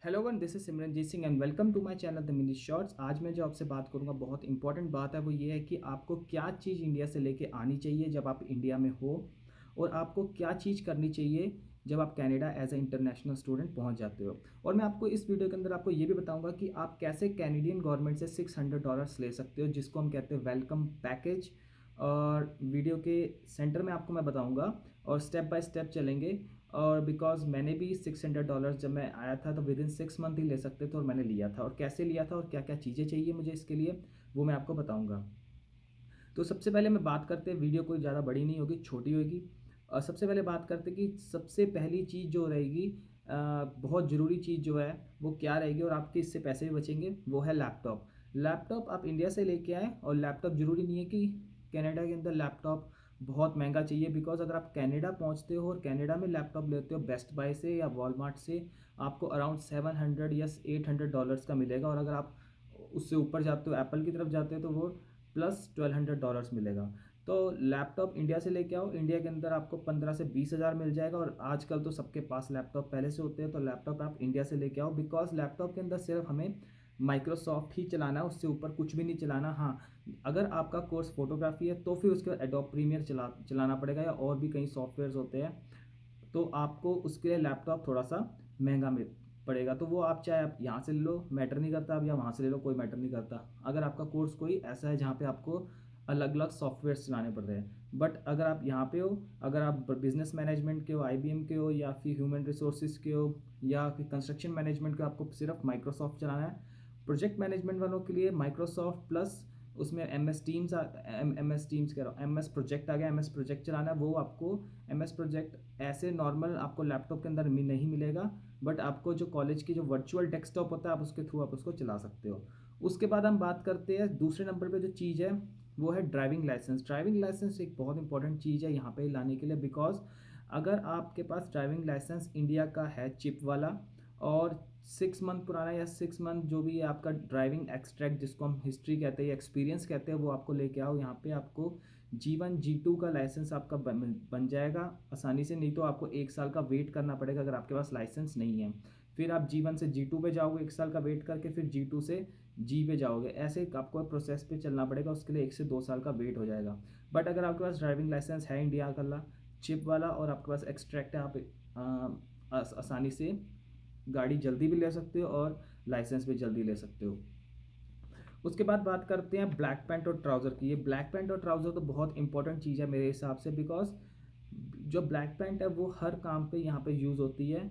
Hello one, this is Simranjeet Singh and welcome to my channel the mini shorts. आज मैं जो आपसे बात करूंगा बहुत इंपॉर्टेंट बात है, वो ये है कि आपको क्या चीज़ इंडिया से लेके आनी चाहिए जब आप इंडिया में हो, और आपको क्या चीज़ करनी चाहिए जब आप Canada as a international student पहुंच जाते हो। और मैं आपको इस वीडियो के अंदर आपको ये भी बताऊंगा कि आप कैसे कैनेडियन गवर्नमेंट से $600 ले सकते हो, जिसको हम कहते हैं वेलकम पैकेज। और वीडियो के सेंटर में आपको मैं बताऊंगा और स्टेप बाय स्टेप चलेंगे। और बिकॉज मैंने भी $600 जब मैं आया था तो विद इन 6 मंथ ही ले सकते थे, और मैंने लिया था। और कैसे लिया था और क्या क्या चीज़ें चाहिए मुझे इसके लिए, वो मैं आपको बताऊंगा। तो सबसे पहले मैं बात करते हैं, वीडियो कोई ज़्यादा बड़ी नहीं होगी, छोटी होगी। और सबसे पहले बात करते हैं कि सबसे पहली चीज़ जो रहेगी, बहुत ज़रूरी चीज़ जो है वो क्या रहेगी, और आपके इससे पैसे भी बचेंगे, वो है लैपटॉप। लैपटॉप आप इंडिया से लेके आएँ, और लैपटॉप ज़रूरी नहीं है कि कनाडा के अंदर लैपटॉप बहुत महंगा चाहिए। बिकॉज अगर आप कनाडा पहुंचते हो और कनाडा में लैपटॉप लेते हो बेस्ट बाय से या वॉलमार्ट से, आपको अराउंड 700 या $800 का मिलेगा। और अगर आप उससे ऊपर जाते हो, एप्पल की तरफ जाते हो, तो वो प्लस $1200 मिलेगा। तो लैपटॉप इंडिया से लेके आओ, इंडिया के अंदर आपको 15 से 20 हज़ार मिल जाएगा। और आजकल तो सबके पास लैपटॉप पहले से होते हैं, तो लैपटॉप आप इंडिया से लेके आओ। बिकॉज लैपटॉप के अंदर सिर्फ हमें माइक्रोसॉफ्ट ही चलाना है, उससे ऊपर कुछ भी नहीं चलाना। हाँ, अगर आपका कोर्स फोटोग्राफी है तो फिर उसके बाद एडोब प्रीमियर चलाना पड़ेगा, या और भी कई सॉफ्टवेयर्स होते हैं, तो आपको उसके लिए लैपटॉप थोड़ा सा महंगा मिल पड़ेगा। तो वो आप चाहे आप यहाँ से ले लो, मैटर नहीं करता, अब या वहाँ से ले लो, कोई मैटर नहीं करता। अगर आपका कोर्स कोई ऐसा है जहाँ पे आपको अलग अलग सॉफ्टवेयर चलाने पड़ रहे हैं। बट अगर आप यहाँ पे हो, अगर आप बिजनेस मैनेजमेंट के हो, IBM के हो, या फिर ह्यूमन रिसोर्सेज के हो, या फिर कंस्ट्रक्शन मैनेजमेंट के, आपको सिर्फ माइक्रोसॉफ्ट चलाना है। प्रोजेक्ट मैनेजमेंट वालों के लिए माइक्रोसॉफ्ट प्लस उसमें MS टीम्स MS टीम्स कह रहा हूँ, MS प्रोजेक्ट आ गया, MS प्रोजेक्ट चलाना है। वो आपको MS प्रोजेक्ट ऐसे नॉर्मल आपको लैपटॉप के अंदर नहीं मिलेगा, बट आपको जो कॉलेज की जो वर्चुअल डेस्कटॉप होता है, आप उसके थ्रू आप उसको चला सकते हो। उसके बाद हम बात करते हैं दूसरे नंबर पे जो चीज़ है, वो है ड्राइविंग लाइसेंस। ड्राइविंग लाइसेंस एक बहुत इंपॉर्टेंट चीज़ है यहाँ पे लाने के लिए। बिकॉज अगर आपके पास ड्राइविंग लाइसेंस इंडिया का है चिप वाला, और 6 मंथ पुराना, या 6 मंथ जो भी है आपका ड्राइविंग एक्सट्रैक्ट, जिसको हम हिस्ट्री कहते हैं या एक्सपीरियंस कहते हैं, वो आपको लेके आओ यहाँ पे। आपको G1 G2 का लाइसेंस आपका बन जाएगा आसानी से। नहीं तो आपको 1 साल का वेट करना पड़ेगा अगर आपके पास लाइसेंस नहीं है। फिर आप G1 से G2 पे जाओगे 1 साल का वेट करके, फिर G2 से G पे जाओगे। ऐसे आपको प्रोसेस पे चलना पड़ेगा, उसके लिए 1 से 2 साल का वेट हो जाएगा। बट अगर आपके पास ड्राइविंग लाइसेंस है इंडिया का चिप वाला, और आपके पास एक्सट्रैक्ट है, आप आसानी से गाड़ी जल्दी भी ले सकते हो और लाइसेंस भी जल्दी ले सकते हो। उसके बाद बात करते हैं ब्लैक पैंट और ट्राउज़र की। ये ब्लैक पैंट और ट्राउज़र तो बहुत इंपॉर्टेंट चीज़ है मेरे हिसाब से। बिकॉज जो ब्लैक पैंट है वो हर काम पे यहाँ पे यूज़ होती है।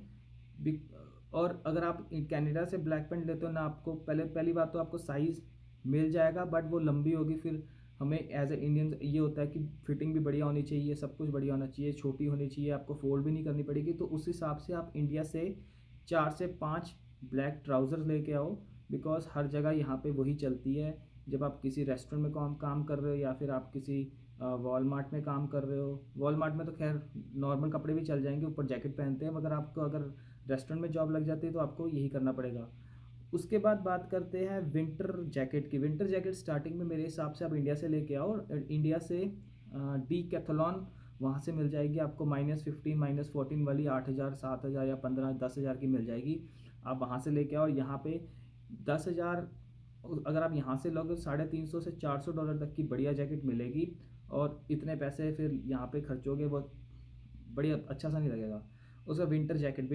और अगर आप कनाडा से ब्लैक पैंट लेते हो ना, आपको पहली बात तो आपको साइज़ मिल जाएगा, बट वो लंबी होगी। फिर हमें एज ए इंडियन ये होता है कि फिटिंग भी बढ़िया होनी चाहिए, सब कुछ बढ़िया होना चाहिए, छोटी होनी चाहिए, आपको फोल्ड भी नहीं करनी पड़ेगी। तो उस हिसाब से आप इंडिया से 4 से 5 ब्लैक ट्राउज़र्स लेके आओ। बिकॉज हर जगह यहाँ पे वही चलती है। जब आप किसी रेस्टोरेंट में काम कर रहे हो, या फिर आप किसी वॉलमार्ट में काम कर रहे हो। वॉलमार्ट में तो खैर नॉर्मल कपड़े भी चल जाएंगे, ऊपर जैकेट पहनते हैं, मगर आपको अगर रेस्टोरेंट में जॉब लग जाती है तो आपको यही करना पड़ेगा। उसके बाद बात करते हैं विंटर जैकेट की। विंटर जैकेट स्टार्टिंग में मेरे हिसाब से आप इंडिया से लेके आओ, और इंडिया से Decathlon वहाँ से मिल जाएगी आपको -15 -14 वाली, 8,000 7,000 या 15 10,000 की मिल जाएगी। आप वहाँ से लेके आओ। यहाँ पे 10,000 अगर आप यहाँ से लोगे, $350 से $400 तक की बढ़िया जैकेट मिलेगी। और इतने पैसे फिर यहाँ पे खर्चोगे वो बढ़िया अच्छा सा नहीं लगेगा। उसका विंटर जैकेट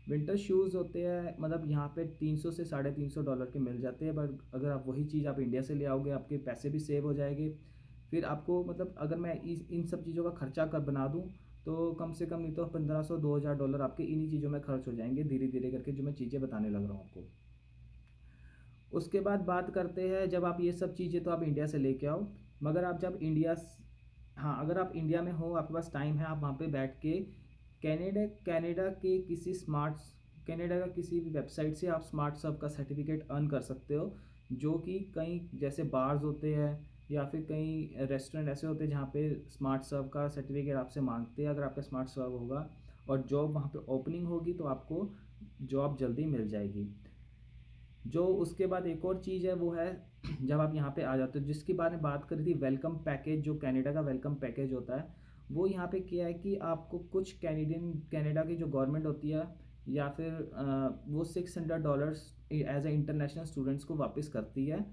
विंटर शूज़ होते हैं, मतलब यहाँ पे 300 से $350 के मिल जाते हैं। बट अगर आप वही चीज़ आप इंडिया से ले आओगे, आपके पैसे भी सेव हो जाएंगे। फिर आपको मतलब अगर मैं इन सब चीज़ों का खर्चा कर बना दूँ, तो कम से कम नहीं तो $1,500 2,000 आपके इन्हीं चीज़ों में खर्च हो जाएंगे, धीरे धीरे करके, जो मैं चीज़ें बताने लग रहा हूँ आपको। उसके बाद बात करते हैं, जब आप ये सब चीज़ें तो आप इंडिया से लेके आओ। मगर आप जब हाँ, अगर आप इंडिया में हो, आपके पास टाइम है, आप वहाँ पे बैठ के कनाडा कनाडा के किसी स्मार्ट कनाडा का किसी भी वेबसाइट से आप स्मार्ट सर्व का सर्टिफिकेट अर्न कर सकते हो। जो कि कई जैसे बार्स होते हैं, या फिर कई रेस्टोरेंट ऐसे होते हैं जहाँ पे स्मार्ट सर्व का सर्टिफिकेट आपसे मांगते हैं। अगर आपका स्मार्ट सर्व होगा और जॉब वहाँ पे ओपनिंग होगी, तो आपको जॉब जल्दी मिल जाएगी। जो उसके बाद एक और चीज़ है वो है जब आप यहाँ पे आ जाते हो, जिसके बारे में बात करी थी, वेलकम पैकेज। जो कनाडा का वेलकम पैकेज होता है, वो यहाँ पे क्या है कि आपको कुछ कनाडा की जो गवर्नमेंट होती है, या फिर वो $600 एज ए इंटरनेशनल स्टूडेंट्स को वापस करती है।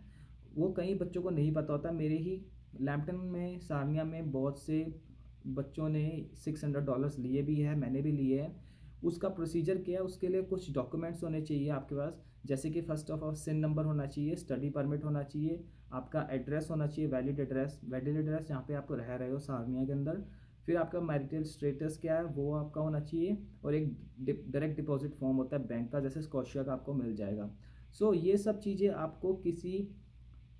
वो कई बच्चों को नहीं पता होता। मेरे ही लैम्पटन में, सारनिया में बहुत से बच्चों ने $600 लिए भी है, मैंने भी लिए हैं। उसका प्रोसीजर क्या है, उसके लिए कुछ डॉक्यूमेंट्स होने चाहिए आपके पास, जैसे कि first of all SIN number होना चाहिए, स्टडी परमिट होना चाहिए, आपका एड्रेस होना चाहिए, वैलिड एड्रेस जहाँ पे आप रह रहे हो सारनिया के अंदर। फिर आपका मैरिटल स्टेटस क्या है वो आपका होना चाहिए, और एक डायरेक्ट डिपॉजिट फॉर्म होता है बैंक का, जैसे स्कॉशिया का आपको मिल जाएगा। सो ये सब चीज़ें आपको किसी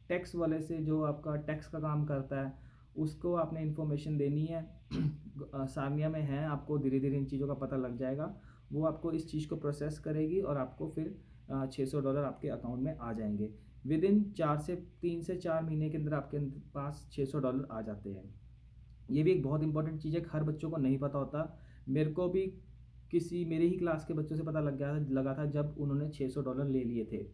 टैक्स वाले से, जो आपका टैक्स का काम करता है, उसको आपने इन्फॉर्मेशन देनी है। सारनिया में है, आपको धीरे धीरे इन चीज़ों का पता लग जाएगा। वो आपको इस चीज़ को प्रोसेस करेगी और आपको फिर $600 आपके अकाउंट में आ जाएंगे। विद इन 3 से 4 महीने के अंदर आपके पास $600 आ जाते हैं। ये भी एक बहुत इंपॉर्टेंट चीज़ है, हर बच्चों को नहीं पता होता। मेरे को भी किसी मेरे ही क्लास के बच्चों से पता लगा था जब उन्होंने $600 ले लिए थे।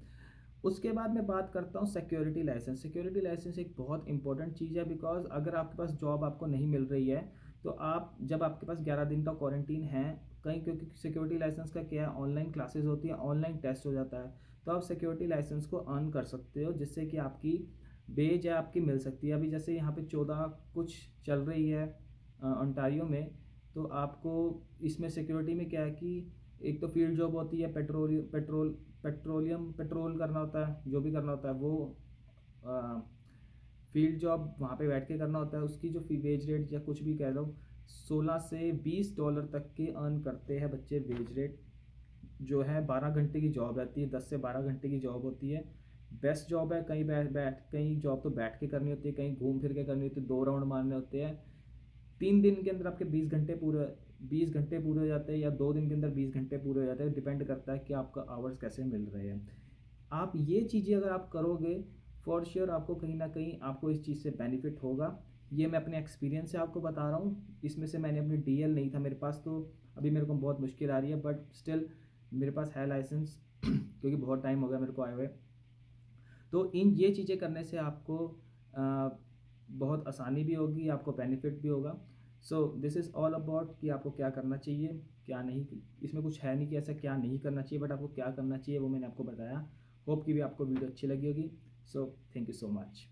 उसके बाद मैं बात करता हूँ सिक्योरिटी लाइसेंस। सिक्योरिटी लाइसेंस एक बहुत इंपॉर्टेंट चीज़ है, बिकॉज अगर आपके पास जॉब आपको नहीं मिल रही है, तो आप जब आपके पास 11 दिन का क्वारंटीन है कहीं, क्योंकि सिक्योरिटी लाइसेंस का क्या है, ऑनलाइन क्लासेस होती है, ऑनलाइन टेस्ट हो जाता है, तो आप सिक्योरिटी लाइसेंस को अर्न कर सकते हो, जिससे कि आपकी बेज है आपकी मिल सकती है। अभी जैसे यहाँ पे 14 कुछ चल रही है ओंटारियो में, तो आपको इसमें सिक्योरिटी में क्या है कि एक तो फील्ड जॉब होती है, पेट्रोल करना होता है, जो भी करना होता है वो फील्ड जॉब वहाँ पे बैठ के करना होता है। उसकी जो वेज रेट या कुछ भी कह लो, $16 से $20 तक के अर्न करते हैं बच्चे वेज रेट। जो है 12 घंटे की जॉब रहती है, 10 से 12 घंटे की जॉब होती है। बेस्ट जॉब है। कहीं कहीं जॉब तो बैठ के करनी होती है, कहीं घूम फिर के करनी होती है, 2 राउंड मारने होते हैं। 3 दिन के अंदर आपके 20 घंटे पूरे हो जाते हैं, या 2 दिन के अंदर 20 घंटे पूरे हो जाते हैं, डिपेंड करता है कि आपका आवर्स कैसे मिल रहे हैं। आप ये चीज़ें अगर आप करोगे, फॉर श्योर आपको कहीं ना कहीं आपको इस चीज़ से बेनिफिट होगा। ये मैं अपने एक्सपीरियंस से आपको बता रहा हूँ। इसमें से मैंने अपनी डीएल नहीं था मेरे पास, तो अभी मेरे को बहुत मुश्किल आ रही है, बट स्टिल मेरे पास है लाइसेंस क्योंकि बहुत टाइम हो गया मेरे को आए हुए। तो इन ये चीज़ें करने से आपको बहुत आसानी भी होगी, आपको बेनिफिट भी होगा। So this is all about कि आपको क्या करना चाहिए, क्या नहीं। इसमें कुछ है नहीं कि ऐसा क्या नहीं करना चाहिए, बट आपको क्या करना चाहिए वो मैंने आपको बताया। होप कि भी आपको वीडियो अच्छी लगी होगी। So thank you so much.